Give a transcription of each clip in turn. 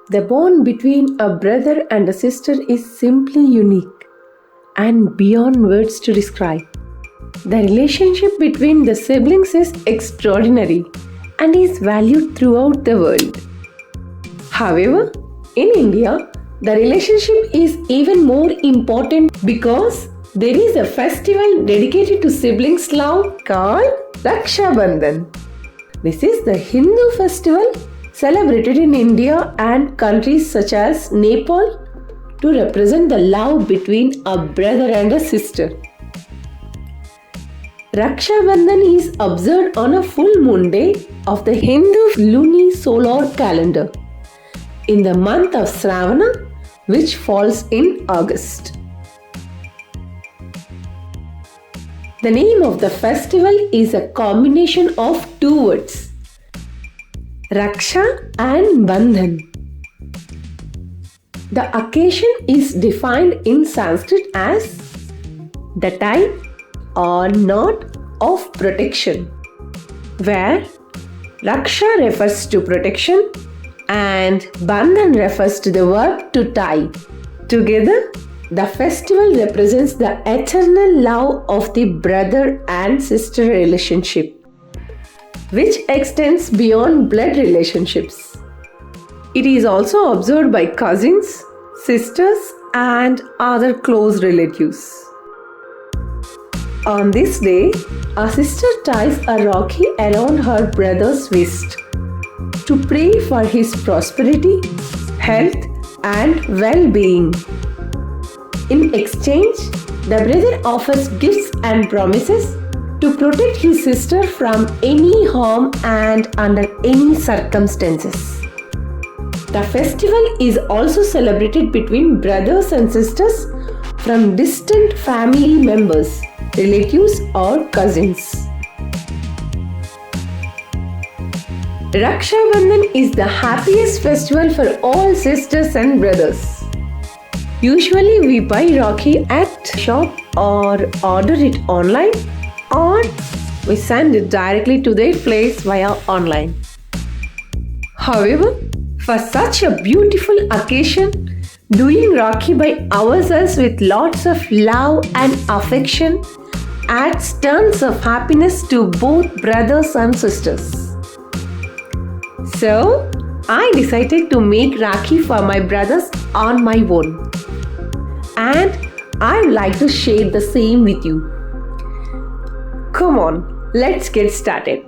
The bond between a brother and a sister is simply unique and beyond words to describe. The relationship between the siblings is extraordinary and is valued throughout the world. However, in India, the relationship is even more important because there is a festival dedicated to siblings' love called Raksha Bandhan. This is the Hindu festival celebrated in India and countries such as Nepal to represent the love between a brother and a sister. Raksha Bandhan is observed on a full moon day of the Hindu lunisolar calendar in the month of Shravana, which falls in August. The name of the festival is a combination of two words, Raksha and Bandhan. The occasion is defined in Sanskrit as the tie or knot of protection, where Raksha refers to protection and Bandhan refers to the verb to tie. Together, the festival represents the eternal love of the brother and sister relationship, which extends beyond blood relationships. It is also observed by cousins, sisters, and other close relatives. On this day, a sister ties a rakhi around her brother's waist to pray for his prosperity, health, and well-being. In exchange, the brother offers gifts and promises to protect his sister from any harm and under any circumstances. The festival is also celebrated between brothers and sisters from distant family members, relatives, or cousins. Raksha Bandhan is the happiest festival for all sisters and brothers. Usually we buy Rakhi at shop or order it online, or we send it directly to their place via online. However, for such a beautiful occasion, doing Rakhi by ourselves with lots of love and affection adds tons of happiness to both brothers and sisters. So, I decided to make Rakhi for my brothers on my own. And I'd like to share the same with you. Come on, let's get started.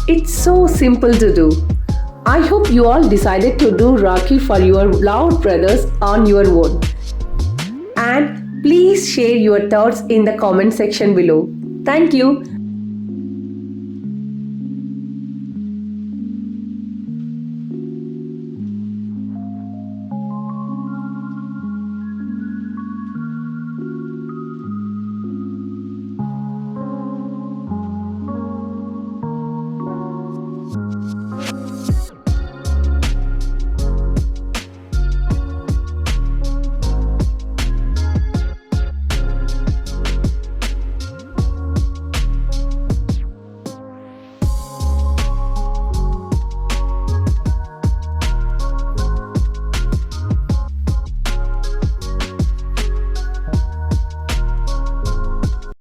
It's so simple to do. I hope you all decided to do Rakhi for your loved brothers on your own. And please share your thoughts in the comment section below. Thank you.